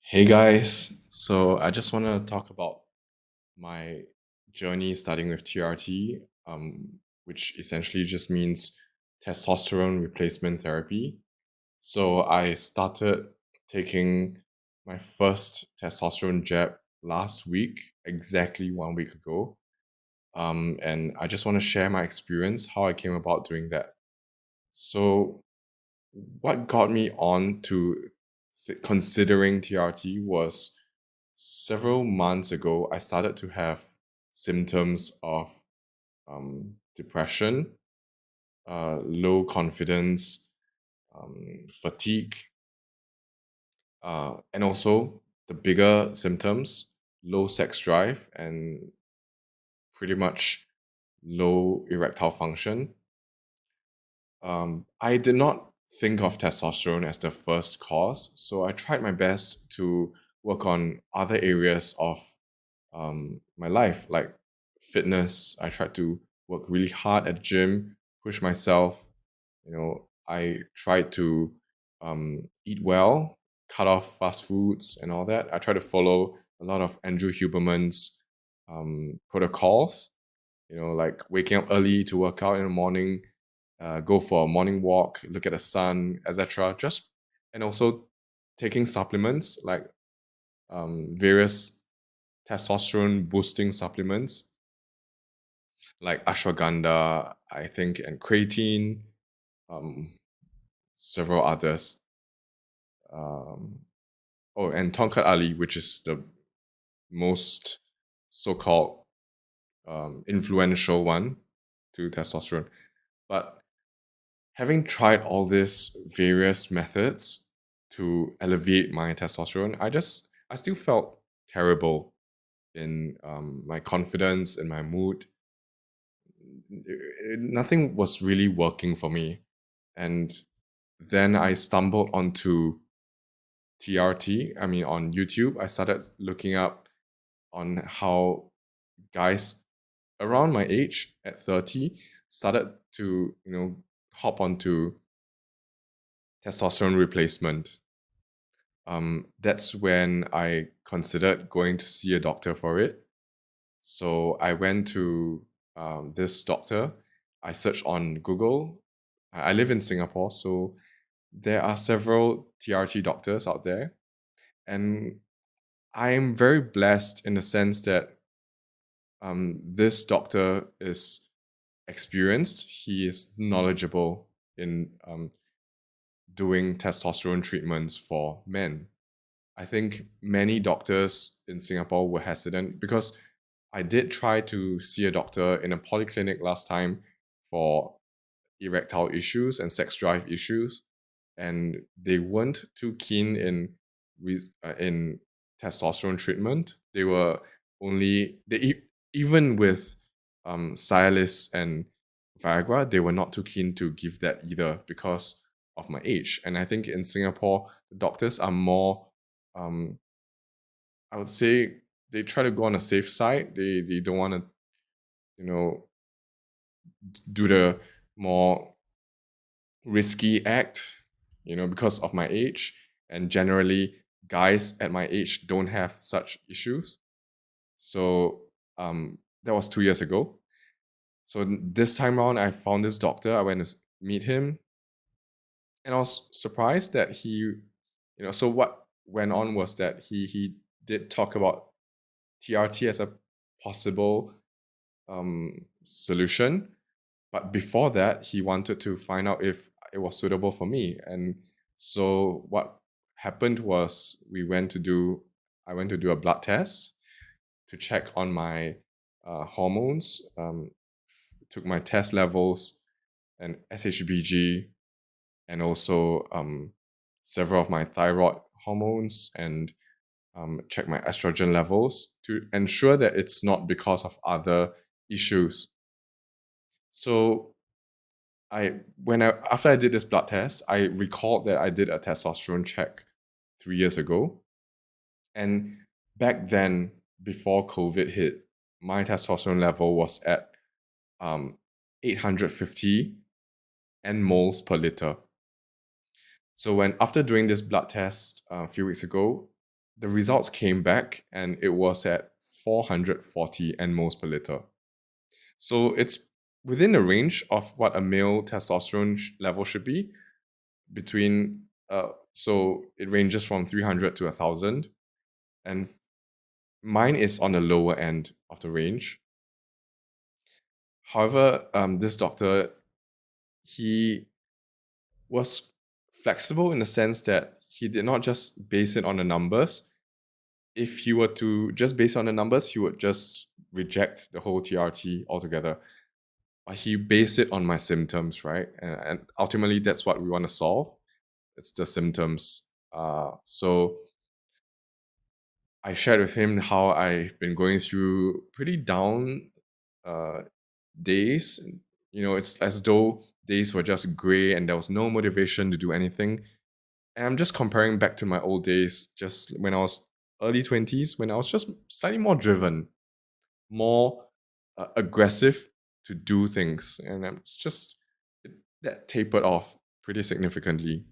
Hey guys, so I just want to talk about my journey starting with TRT, which essentially just means testosterone replacement therapy. So I started taking my first testosterone jab last week, exactly 1 week ago. And I just want to share my experience, how I came about doing that. So, what got me on to considering TRT was several months ago, I started to have symptoms of depression, low confidence, fatigue, and also the bigger symptoms, low sex drive, and pretty much low erectile function. I did not think of testosterone as the first cause, so I tried my best to work on other areas of my life, like fitness. I tried to work really hard at gym, push myself. I tried to eat well, cut off fast foods and all that. I try to follow a lot of Andrew Huberman's protocols. Like waking up early to work out in the morning, go for a morning walk, look at the sun, etc. Just and also taking supplements like various testosterone boosting supplements like ashwagandha, I think, and creatine, um, several others. Um, oh, and Tonkat Ali, which is the most so-called influential one to testosterone. But having tried all these various methods to elevate my testosterone, I still felt terrible in my confidence and my mood. Nothing was really working for me. And then I stumbled onto TRT. I mean, on YouTube, I started looking up on how guys around my age at 30 started to, hop onto testosterone replacement. That's when I considered going to see a doctor for it. So I went to this doctor. I searched on Google. I live in Singapore, so there are several TRT doctors out there. And I'm very blessed in the sense that this doctor is experienced, he is knowledgeable in doing testosterone treatments for men. I think many doctors in Singapore were hesitant because I did try to see a doctor in a polyclinic last time for erectile issues and sex drive issues, and they weren't too keen in testosterone treatment. They were only even with Cialis and Viagra, they were not too keen to give that either because of my age. And I think in Singapore, the doctors are more, um, I would say, they try to go on a safe side. They don't want to, you know, do the more risky act, because of my age. And generally, guys at my age don't have such issues. So that was 2 years ago. So this time around, I found this doctor. I went to meet him, and I was surprised that So what went on was that he did talk about TRT as a possible solution. But before that, he wanted to find out if it was suitable for me. And so what happened was I went to do a blood test to check on my hormones, took my test levels and SHBG, and also several of my thyroid hormones, and check my estrogen levels to ensure that it's not because of other issues. So after I did this blood test, I recalled that I did a testosterone check 3 years ago. And back then, before COVID hit, my testosterone level was at 850 moles per liter. So after doing this blood test a few weeks ago, the results came back and it was at 440 nmoles per liter. So it's within the range of what a male testosterone level should be, between so it ranges from 300 to 1,000, and mine is on the lower end of the range. However, this doctor, he was flexible in the sense that he did not just base it on the numbers. If he were to just base on the numbers, he would just reject the whole TRT altogether. But he based it on my symptoms, right? And ultimately, that's what we want to solve. It's the symptoms. So I shared with him how I've been going through pretty down uh, days. It's as though days were just gray and there was no motivation to do anything. And I'm just comparing back to my old days, just when I was early 20s, when I was just slightly more driven, more aggressive to do things. And that tapered off pretty significantly.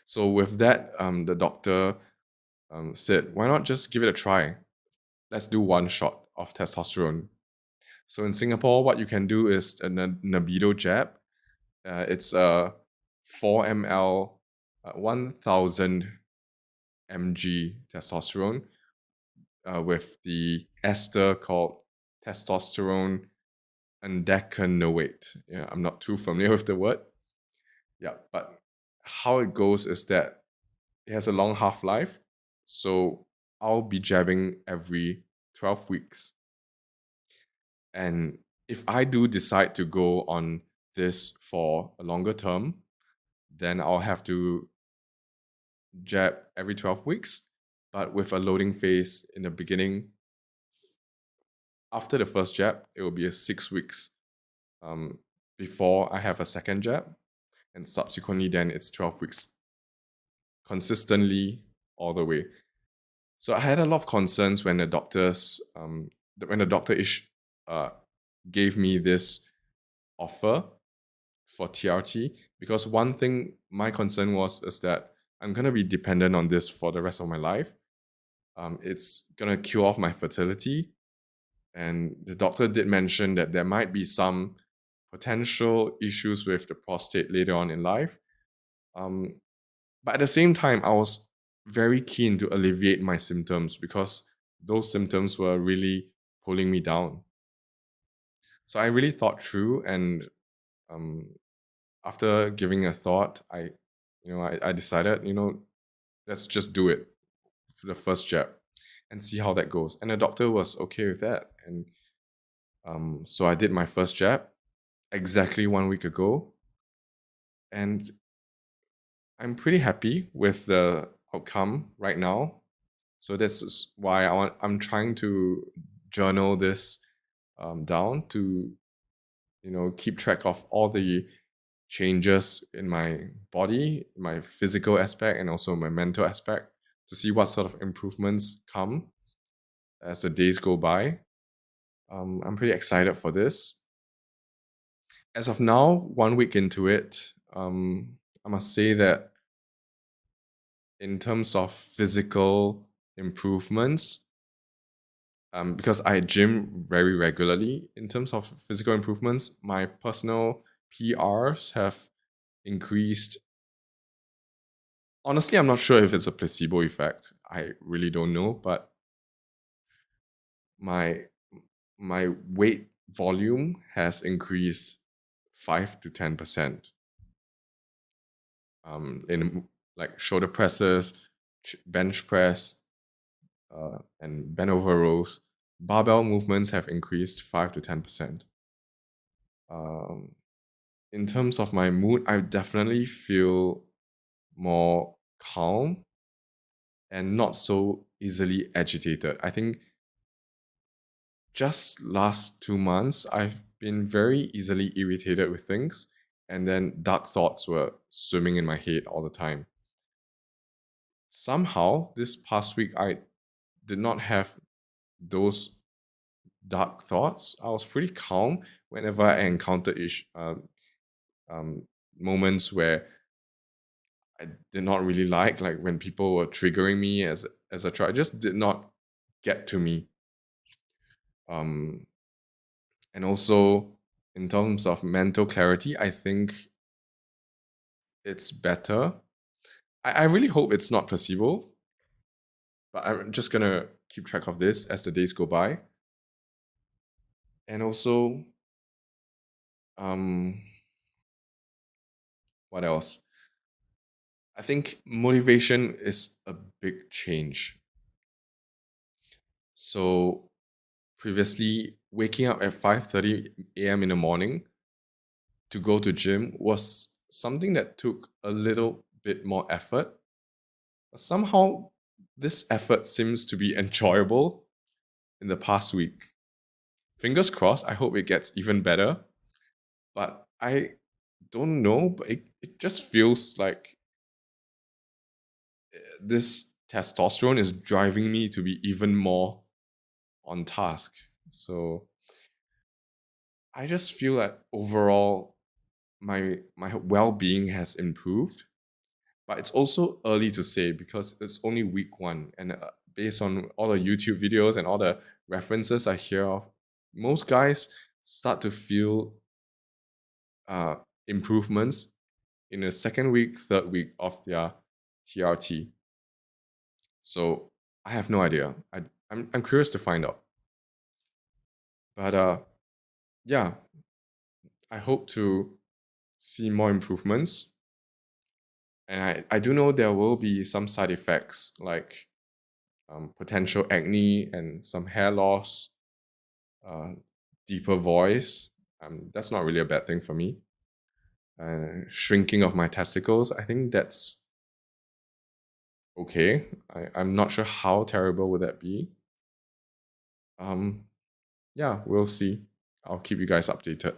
So with that, the doctor said, why not just give it a try? Let's do one shot of testosterone. So in Singapore, what you can do is a Nabido jab. It's a 4 ml, 1000 mg testosterone with the ester called testosterone undecanoate. Yeah, I'm not too familiar with the word. Yeah, but how it goes is that it has a long half life. So I'll be jabbing every 12 weeks. And if I do decide to go on this for a longer term, then I'll have to jab every 12 weeks, but with a loading phase in the beginning. After the first jab, it will be a 6 weeks um, before I have a second jab, and subsequently, then it's 12 weeks consistently all the way. So I had a lot of concerns when the doctor uh, gave me this offer for TRT, because one thing my concern was is that I'm gonna be dependent on this for the rest of my life. It's gonna kill off my fertility, and the doctor did mention that there might be some potential issues with the prostate later on in life. Um, but at the same time, I was very keen to alleviate my symptoms because those symptoms were really pulling me down. So I really thought through, and um, after giving a thought, I decided, let's just do it for the first jab and see how that goes. And the doctor was okay with that, and so I did my first jab exactly 1 week ago, and I'm pretty happy with the outcome right now. So that's why I'm trying to journal this down to keep track of all the changes in my body, my physical aspect, and also my mental aspect, to see what sort of improvements come as the days go by. I'm pretty excited for this. As of now, 1 week into it, I must say that in terms of physical improvements, because I gym very regularly, in terms of physical improvements, my personal PRs have increased. Honestly, I'm not sure if it's a placebo effect. I really don't know, but my my weight volume has increased 5 to 10%. In like shoulder presses, bench press, and bend over rows, barbell movements have increased 5 to 10%. Um, in terms of my mood, I definitely feel more calm and not so easily agitated. I think just last 2 months, I've been very easily irritated with things, and then dark thoughts were swimming in my head all the time. Somehow, this past week, I did not have those dark thoughts. I was pretty calm whenever I encountered moments where I did not really like when people were triggering me as a child. It just did not get to me. Um, and also in terms of mental clarity, I think it's better. I really hope it's not placebo, but I'm just gonna keep track of this as the days go by. And also, um, what else? I think motivation is a big change. So previously, waking up at 5:30 a.m. in the morning to go to gym was something that took a little bit more effort. Somehow, this effort seems to be enjoyable in the past week. Fingers crossed, I hope it gets even better. But I don't know, but it just feels like this testosterone is driving me to be even more on task. So I just feel that overall my well-being has improved, but it's also early to say because it's only week 1, and based on all the YouTube videos and all the references I hear of, most guys start to feel uh, improvements in the second week, third week of their TRT. So I have no idea. I'm curious to find out. But yeah, I hope to see more improvements. And I do know there will be some side effects like potential acne and some hair loss, uh, deeper voice. That's not really a bad thing for me. Shrinking of my testicles, I think that's okay. I'm not sure how terrible would that be. Um, yeah, we'll see. I'll keep you guys updated.